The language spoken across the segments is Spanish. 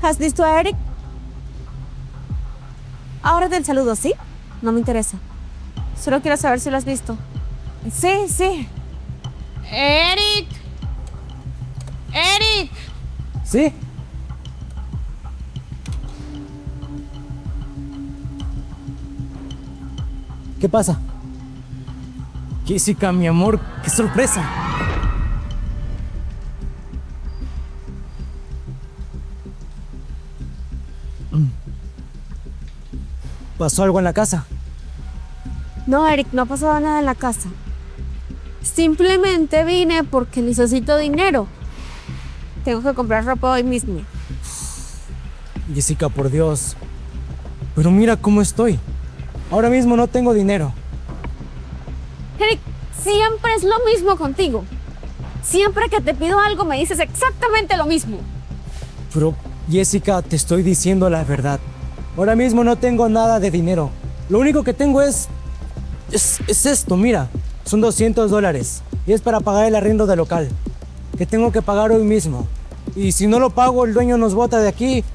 ¿Has visto a Eric? Ahora del saludo, ¿sí? No me interesa. Solo quiero saber si lo has visto. Sí. ¡Eric! ¡Eric! ¿Sí? ¿Qué pasa? Jessica, mi amor, qué sorpresa. ¿Pasó algo en la casa? No, Eric, no ha pasado nada en la casa. Simplemente vine porque necesito dinero. Tengo que comprar ropa hoy mismo. Jessica, por Dios. Pero mira cómo estoy. Ahora mismo no tengo dinero. Eric, siempre es lo mismo contigo. Siempre que te pido algo me dices exactamente lo mismo. Pero, Jessica, te estoy diciendo la verdad. Ahora mismo no tengo nada de dinero. Lo único que tengo es esto, mira. Son $200 y es para pagar el arriendo del local, que tengo que pagar hoy mismo. Y si no lo pago, el dueño nos bota de aquí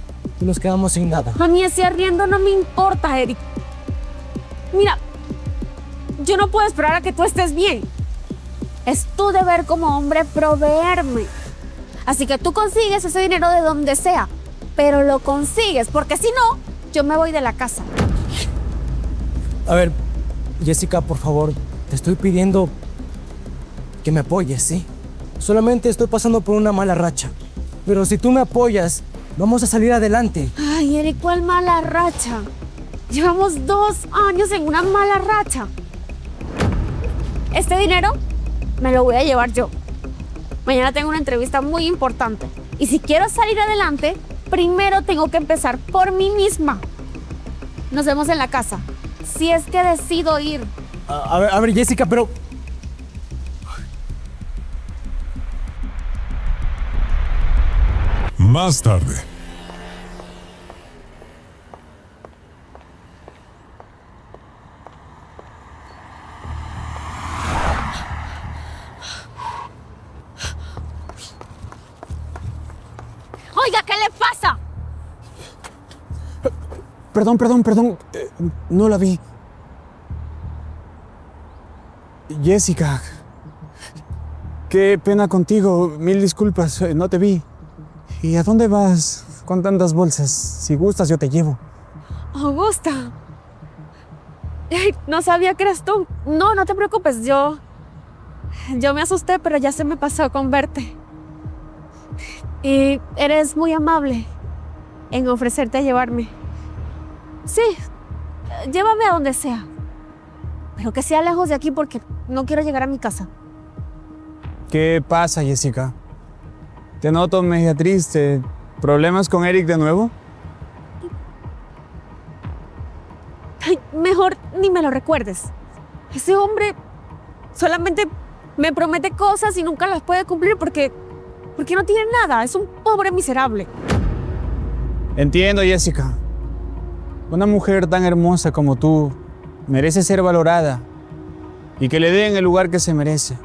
y nos quedamos sin nada. A mí ese arriendo no me importa, Eric. Mira, yo no puedo esperar a que tú estés bien. Es tu deber como hombre proveerme. Así que tú consigues ese dinero de donde sea, pero lo consigues, porque si no, yo me voy de la casa. A ver, Jessica, por favor, te estoy pidiendo que me apoyes, ¿sí? Solamente estoy pasando por una mala racha. Pero si tú me apoyas, vamos a salir adelante. Ay, Eric, ¿cuál mala racha? Llevamos 2 años en una mala racha. Este dinero me lo voy a llevar yo. Mañana tengo una entrevista muy importante. Y si quiero salir adelante, primero tengo que empezar por mí misma. Nos vemos en la casa. Si es que decido ir. A ver, Jessica, pero... Más tarde. Oiga, ¿qué le pasa? Perdón. No la vi. Jessica, qué pena contigo. Mil disculpas, no te vi. ¿Y a dónde vas con tantas bolsas? Si gustas, yo te llevo. Augusta. Ay, no sabía que eras tú. No te preocupes. Yo me asusté, pero ya se me pasó con verte. Y eres muy amable en ofrecerte a llevarme. Sí, llévame a donde sea. Pero que sea lejos de aquí porque no quiero llegar a mi casa. ¿Qué pasa, Jessica? Te noto media triste. ¿Problemas con Eric de nuevo? Ay, mejor ni me lo recuerdes. Ese hombre solamente me promete cosas y nunca las puede cumplir porque no tiene nada. Es un pobre miserable. Entiendo, Jessica. Una mujer tan hermosa como tú merece ser valorada y que le den el lugar que se merece.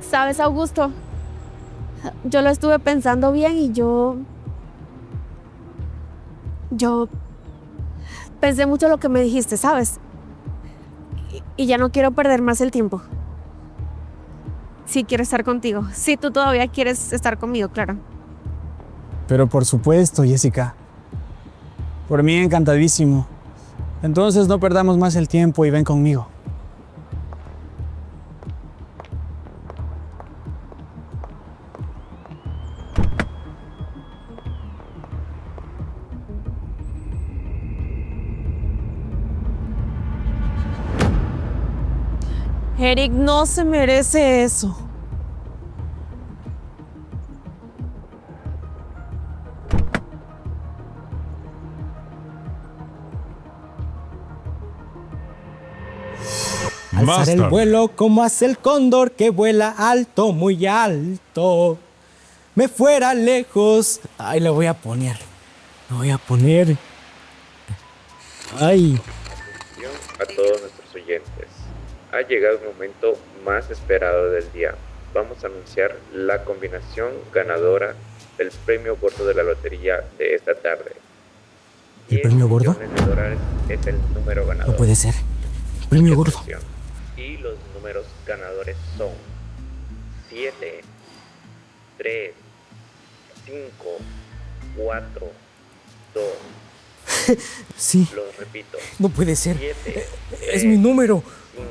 ¿Sabes, Augusto? Yo lo estuve pensando bien y yo pensé mucho lo que me dijiste, ¿sabes? Y ya no quiero perder más el tiempo. Sí quiero estar contigo. Sí, tú todavía quieres estar conmigo, claro. Pero por supuesto, Jessica. Por mí encantadísimo. Entonces no perdamos más el tiempo y ven conmigo. Eric no se merece eso. Alzar el vuelo como hace el cóndor que vuela alto, muy alto. Me fuera lejos. Ay, lo voy a poner. Lo voy a poner. Ay. A todos nuestros oyentes. Ha llegado el momento más esperado del día. Vamos a anunciar la combinación ganadora del premio gordo de la lotería de esta tarde. ¿El premio gordo? $10 millones es el número ganador. No puede ser. Premio Mucha gordo. atención. Y los números ganadores son 7, 3, 5, 4, 2. Sí, Los repito. no puede ser. 7, Es mi número. 5,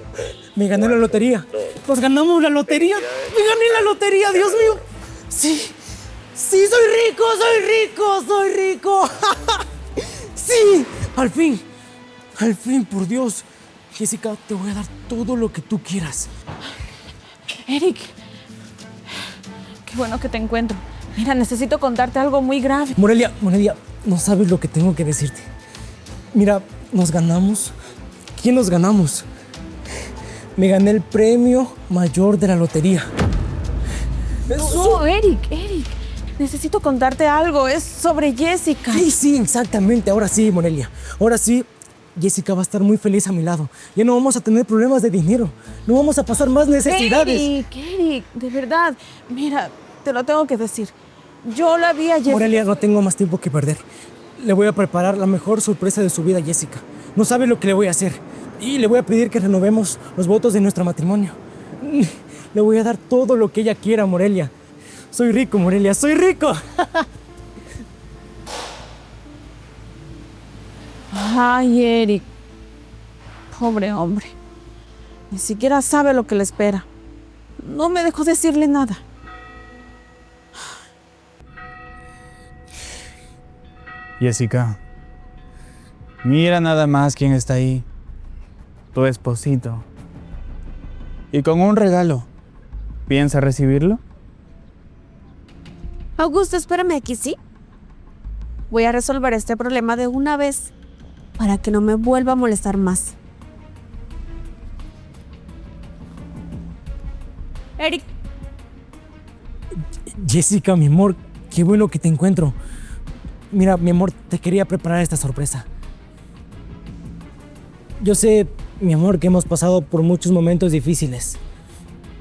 Me gané la lotería. 2. Nos ganamos la lotería. Me gané la lotería, Dios mío. Sí, sí, soy rico, soy rico, soy rico. Sí, al fin, por Dios. Jessica, te voy a dar todo lo que tú quieras. Eric, qué bueno que te encuentro. Mira, necesito contarte algo muy grave. Morelia, no sabes lo que tengo que decirte. Mira, nos ganamos. ¿Quién nos ganamos? Me gané el premio mayor de la lotería. No, Eric, necesito contarte algo. Es sobre Jessica. Sí, exactamente. Ahora sí, Morelia. Ahora sí, Jessica va a estar muy feliz a mi lado. Ya no vamos a tener problemas de dinero. No vamos a pasar más necesidades. Eric, de verdad. Mira, te lo tengo que decir. Yo la vi ayer. Morelia, no tengo más tiempo que perder. Le voy a preparar la mejor sorpresa de su vida a Jessica. No sabe lo que le voy a hacer. Y le voy a pedir que renovemos los votos de nuestro matrimonio. Le voy a dar todo lo que ella quiera, Morelia. Soy rico, Morelia, soy rico. Ay, Eric. Pobre hombre. Ni siquiera sabe lo que le espera. No me dejó decirle nada. Jessica, mira nada más quién está ahí. Tu esposito. Y con un regalo. ¿Piensa recibirlo? Augusto, espérame aquí, ¿sí? Voy a resolver este problema de una vez para que no me vuelva a molestar más. Eric, Jessica, mi amor, qué bueno que te encuentro. Mira, mi amor, te quería preparar esta sorpresa. Yo sé, mi amor, que hemos pasado por muchos momentos difíciles,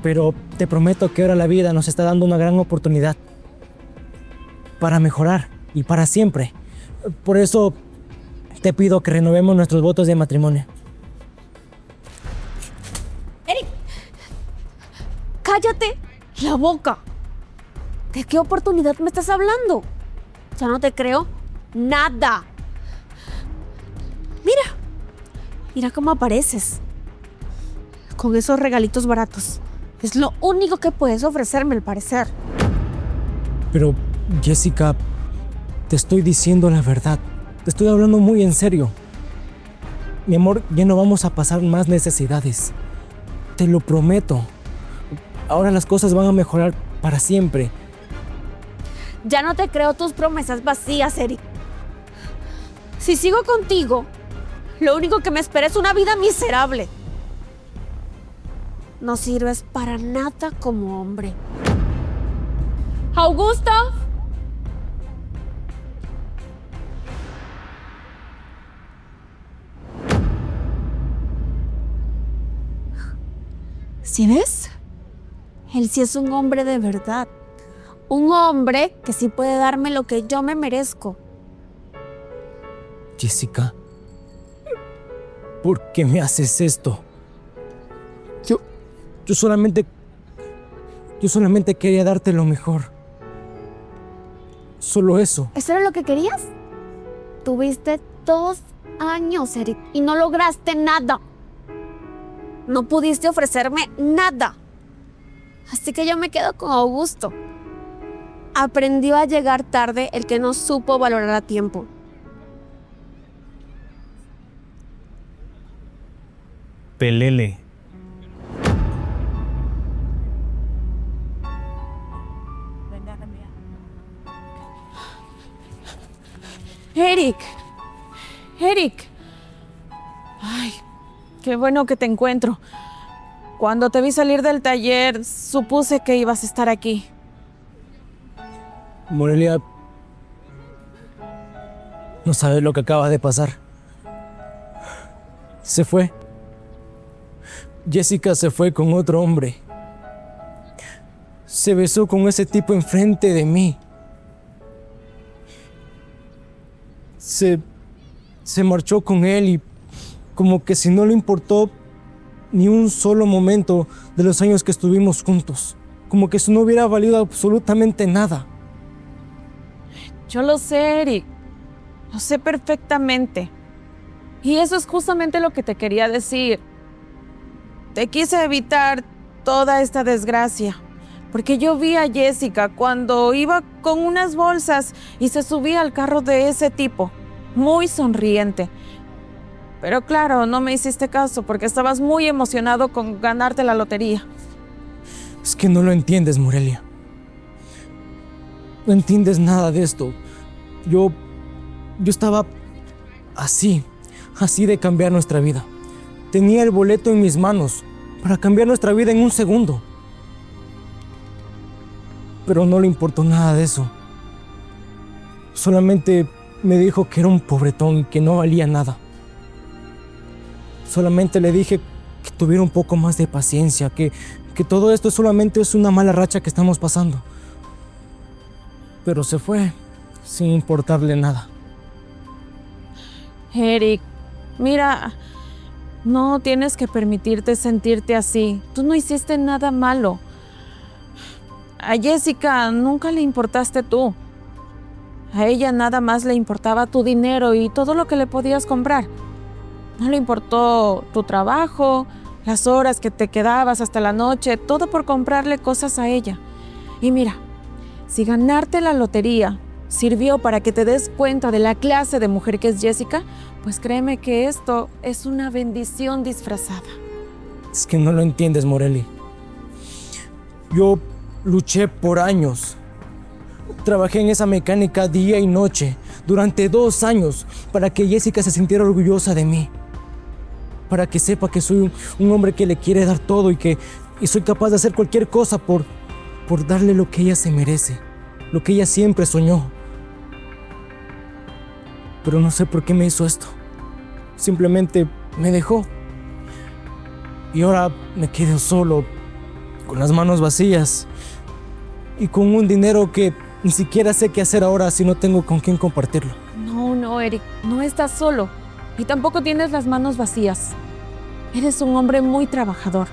pero te prometo que ahora la vida nos está dando una gran oportunidad para mejorar y para siempre. Por eso te pido que renovemos nuestros votos de matrimonio. Eric, cállate la boca. ¿De qué oportunidad me estás hablando? Ya no te creo nada. Mira cómo apareces. Con esos regalitos baratos. Es lo único que puedes ofrecerme, al parecer. Pero, Jessica, te estoy diciendo la verdad. Te estoy hablando muy en serio. Mi amor, ya no vamos a pasar más necesidades. Te lo prometo. Ahora las cosas van a mejorar para siempre. Ya no te creo tus promesas vacías, Eric. Si sigo contigo, lo único que me espera es una vida miserable. No sirves para nada como hombre. ¡Augusto! ¿Sí ves? Él sí es un hombre de verdad. Un hombre que sí puede darme lo que yo me merezco. Jessica, ¿por qué me haces esto? Yo solamente quería darte lo mejor. Solo eso. ¿Eso era lo que querías? Tuviste 2 años, Eric, y no lograste nada. No pudiste ofrecerme nada. Así que yo me quedo con Augusto. Aprendió a llegar tarde el que no supo valorar a tiempo. Pelele. Eric. Ay, qué bueno que te encuentro. Cuando te vi salir del taller, supuse que ibas a estar aquí. Morelia, no sabes lo que acaba de pasar. Se fue. Jessica se fue con otro hombre. Se besó con ese tipo enfrente de mí. se marchó con él y como que si no le importó ni un solo momento de los años que estuvimos juntos. Como que eso no hubiera valido absolutamente nada. Yo lo sé, Eric. Lo sé perfectamente. Y eso es justamente lo que te quería decir. Te quise evitar toda esta desgracia. Porque yo vi a Jessica cuando iba con unas bolsas y se subía al carro de ese tipo. Muy sonriente. Pero claro, no me hiciste caso porque estabas muy emocionado con ganarte la lotería. Es que no lo entiendes, Morelia. No entiendes nada de esto. Yo estaba así de cambiar nuestra vida. Tenía el boleto en mis manos para cambiar nuestra vida en un segundo. Pero no le importó nada de eso. Solamente me dijo que era un pobretón y que no valía nada. Solamente le dije que tuviera un poco más de paciencia, que todo esto solamente es una mala racha que estamos pasando. Pero se fue sin importarle nada. Eric, mira, no tienes que permitirte sentirte así. Tú no hiciste nada malo. A Jessica nunca le importaste tú. A ella nada más le importaba tu dinero y todo lo que le podías comprar. No le importó tu trabajo, las horas que te quedabas hasta la noche, todo por comprarle cosas a ella. Y mira, si ganarte la lotería sirvió para que te des cuenta de la clase de mujer que es Jessica, pues créeme que esto es una bendición disfrazada. Es que no lo entiendes, Moreli. Yo luché por años. Trabajé en esa mecánica día y noche durante 2 años para que Jessica se sintiera orgullosa de mí. Para que sepa que soy un hombre que le quiere dar todo y soy capaz de hacer cualquier cosa por darle lo que ella se merece, lo que ella siempre soñó. Pero no sé por qué me hizo esto. Simplemente me dejó. Y ahora me quedo solo, con las manos vacías y con un dinero que ni siquiera sé qué hacer ahora si no tengo con quién compartirlo. No, Eric, no estás solo y tampoco tienes las manos vacías. Eres un hombre muy trabajador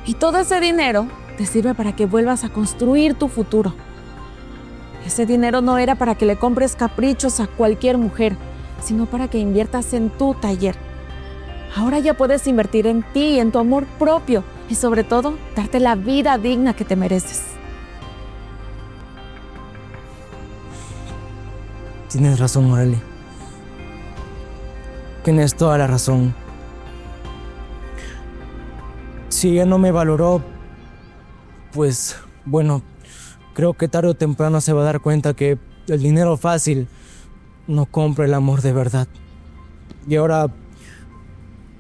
y todo ese dinero te sirve para que vuelvas a construir tu futuro. Ese dinero no era para que le compres caprichos a cualquier mujer, sino para que inviertas en tu taller. Ahora ya puedes invertir en ti, en tu amor propio y sobre todo, darte la vida digna que te mereces. Tienes razón, Moreli. Tienes toda la razón. Si ella no me valoró, pues bueno, creo que tarde o temprano se va a dar cuenta que el dinero fácil no compra el amor de verdad. Y ahora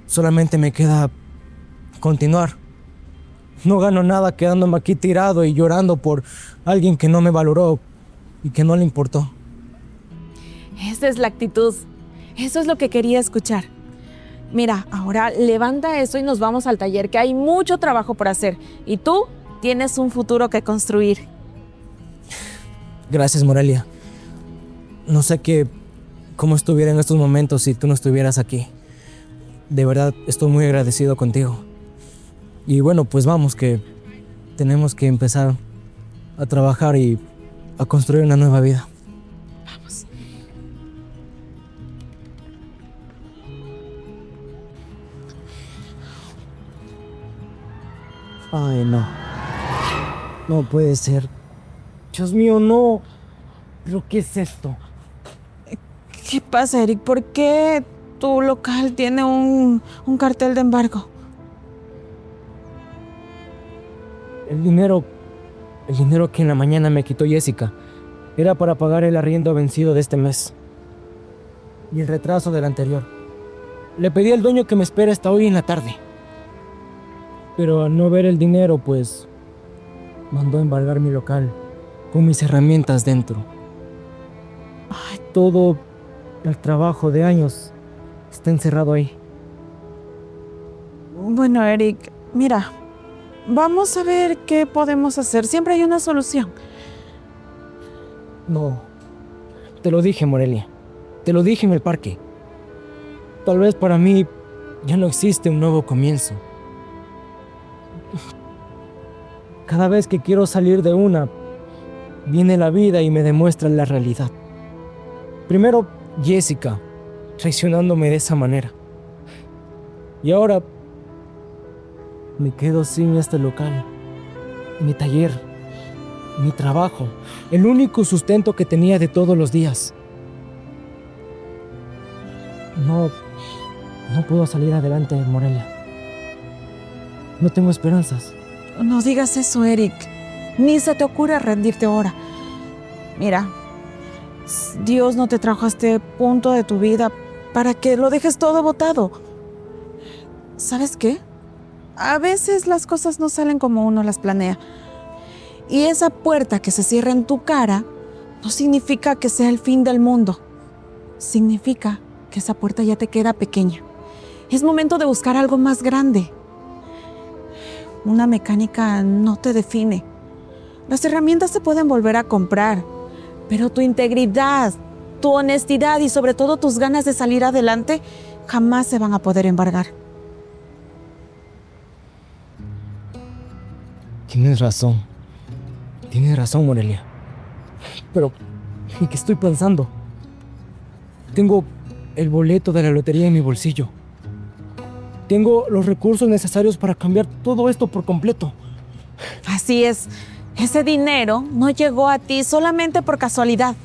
solamente me queda continuar. No gano nada quedándome aquí tirado y llorando por alguien que no me valoró y que no le importó. Esa es la actitud. Eso es lo que quería escuchar. Mira, ahora levanta eso y nos vamos al taller, que hay mucho trabajo por hacer. Y tú tienes un futuro que construir. Gracias, Morelia. No sé cómo estuviera en estos momentos si tú no estuvieras aquí. De verdad, estoy muy agradecido contigo. Y bueno, pues vamos, que tenemos que empezar a trabajar y a construir una nueva vida. Vamos. Ay, no. No puede ser. Dios mío, no. ¿Pero qué es esto? ¿Qué pasa, Eric? ¿Por qué tu local tiene un cartel de embargo? El dinero que en la mañana me quitó Jessica era para pagar el arriendo vencido de este mes y el retraso del anterior. Le pedí al dueño que me espere hasta hoy en la tarde. Pero al no ver el dinero, pues mandó a embargar mi local con mis herramientas dentro. Ay, todo el trabajo de años está encerrado ahí. Bueno, Eric, mira, vamos a ver qué podemos hacer. Siempre hay una solución. No, te lo dije, Morelia. Te lo dije en el parque. Tal vez para mí ya no existe un nuevo comienzo. Cada vez que quiero salir de una, viene la vida y me demuestra la realidad. Primero, Jessica, traicionándome de esa manera. Y ahora me quedo sin este local, mi taller, mi trabajo, el único sustento que tenía de todos los días. No puedo salir adelante, Morelia. No tengo esperanzas. No digas eso, Eric. Ni se te ocurra rendirte ahora. Mira, Dios no te trajo a este punto de tu vida para que lo dejes todo botado. ¿Sabes qué? A veces las cosas no salen como uno las planea. Y esa puerta que se cierra en tu cara no significa que sea el fin del mundo. Significa que esa puerta ya te queda pequeña. Es momento de buscar algo más grande. Una mecánica no te define. Las herramientas se pueden volver a comprar, pero tu integridad, tu honestidad y sobre todo tus ganas de salir adelante jamás se van a poder embargar. Tienes razón, Morelia. Pero, ¿en qué estoy pensando? Tengo el boleto de la lotería en mi bolsillo. Tengo los recursos necesarios para cambiar todo esto por completo. Así es. Ese dinero no llegó a ti solamente por casualidad.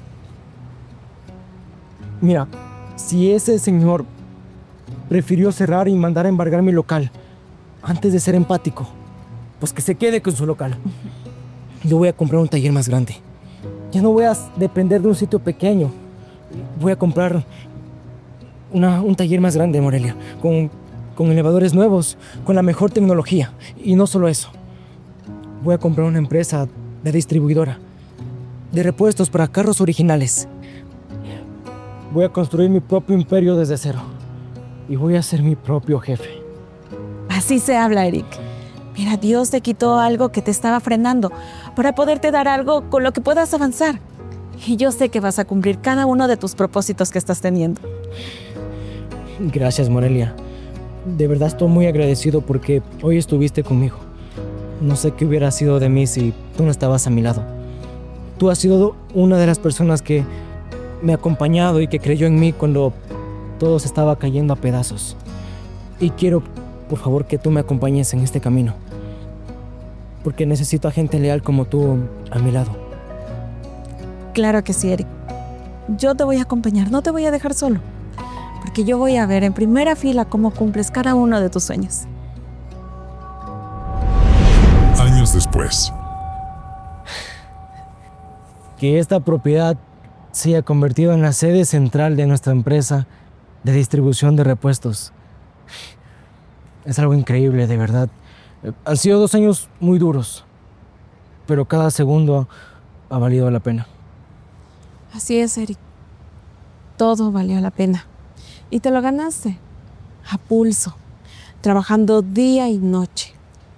Mira, si ese señor prefirió cerrar y mandar a embargar mi local antes de ser empático, pues que se quede con su local. Yo voy a comprar un taller más grande. Ya no voy a depender de un sitio pequeño. Voy a comprar un taller más grande, Morelia, con elevadores nuevos, con la mejor tecnología. Y no solo eso. Voy a comprar una empresa de distribuidora de repuestos para carros originales. Voy a construir mi propio imperio desde cero. Y voy a ser mi propio jefe. Así se habla, Eric. Mira, Dios te quitó algo que te estaba frenando para poderte dar algo con lo que puedas avanzar. Y yo sé que vas a cumplir cada uno de tus propósitos que estás teniendo. Gracias, Morelia. De verdad estoy muy agradecido porque hoy estuviste conmigo. No sé qué hubiera sido de mí si tú no estabas a mi lado. Tú has sido una de las personas que me ha acompañado y que creyó en mí cuando todo se estaba cayendo a pedazos. Y quiero, por favor, que tú me acompañes en este camino. Porque necesito a gente leal como tú a mi lado. Claro que sí, Eric. Yo te voy a acompañar, no te voy a dejar solo. Porque yo voy a ver en primera fila cómo cumples cada uno de tus sueños. Años después. Que esta propiedad se haya convertido en la sede central de nuestra empresa de distribución de repuestos. Es algo increíble, de verdad. Han sido 2 años muy duros, pero cada segundo ha valido la pena. Así es, Eric. Todo valió la pena. Y te lo ganaste. A pulso. Trabajando día y noche.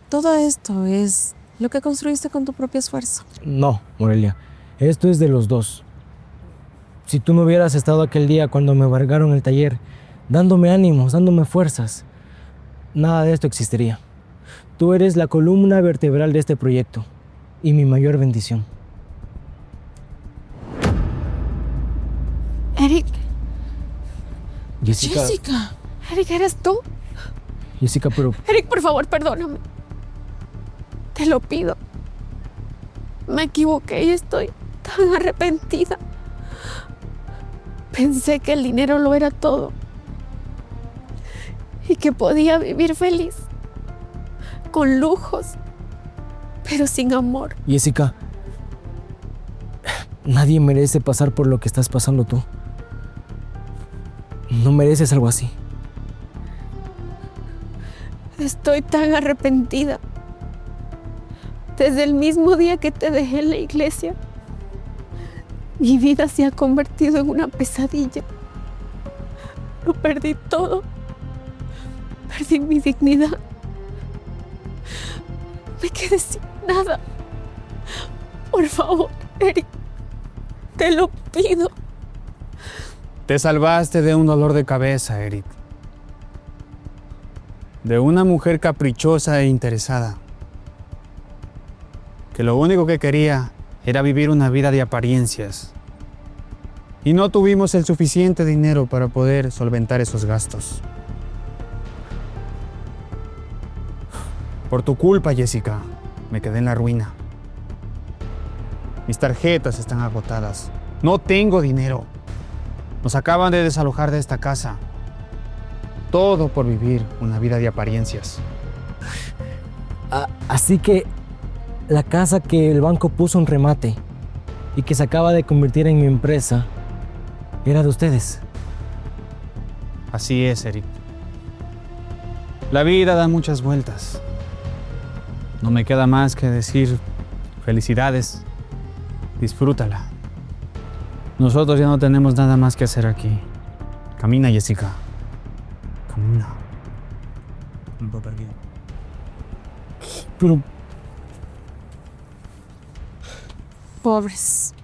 Todo esto es lo que construiste con tu propio esfuerzo. No, Morelia. Esto es de los dos. Si tú no hubieras estado aquel día cuando me embargaron el taller, dándome ánimos, dándome fuerzas, nada de esto existiría. Tú eres la columna vertebral de este proyecto y mi mayor bendición. Eric, Jessica. Eric, ¿eres tú? Jessica, pero Eric, por favor, perdóname. Te lo pido. Me equivoqué y estoy tan arrepentida. Pensé que el dinero lo era todo. Y que podía vivir feliz. Con lujos. Pero sin amor. Jessica, nadie merece pasar por lo que estás pasando tú. No mereces algo así. Estoy tan arrepentida. Desde el mismo día que te dejé en la iglesia, mi vida se ha convertido en una pesadilla. Lo perdí todo. Perdí mi dignidad. Me quedé sin nada. Por favor, Eric, te lo pido. Te salvaste de un dolor de cabeza, Eric. De una mujer caprichosa e interesada, que lo único que quería era vivir una vida de apariencias. Y no tuvimos el suficiente dinero para poder solventar esos gastos. Por tu culpa, Jessica, me quedé en la ruina. Mis tarjetas están agotadas. No tengo dinero. Nos acaban de desalojar de esta casa. Todo por vivir una vida de apariencias. Así que la casa que el banco puso en remate y que se acaba de convertir en mi empresa era de ustedes. Así es, Eric. La vida da muchas vueltas. No me queda más que decir felicidades. Disfrútala. Nosotros ya no tenemos nada más que hacer aquí. Camina, Jessica. Camina. Pero Pobres.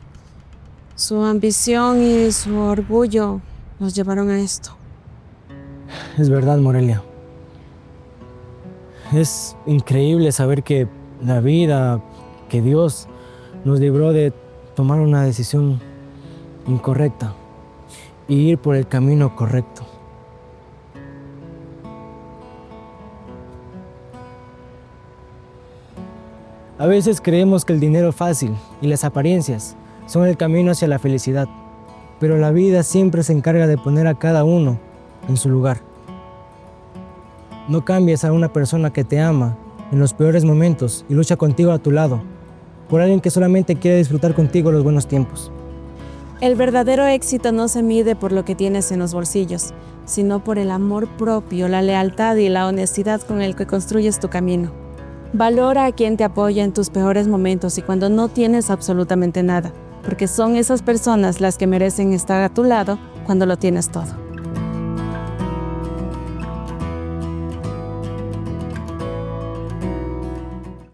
Su ambición y su orgullo los llevaron a esto. es verdad, Morelia. Es increíble saber que la vida, que Dios nos libró de tomar una decisión incorrecta y ir por el camino correcto. A veces creemos que el dinero fácil y las apariencias son el camino hacia la felicidad, pero la vida siempre se encarga de poner a cada uno en su lugar. No cambies a una persona que te ama en los peores momentos y lucha contigo a tu lado, por alguien que solamente quiere disfrutar contigo los buenos tiempos. El verdadero éxito no se mide por lo que tienes en los bolsillos, sino por el amor propio, la lealtad y la honestidad con el que construyes tu camino. Valora a quien te apoya en tus peores momentos y cuando no tienes absolutamente nada, porque son esas personas las que merecen estar a tu lado cuando lo tienes todo.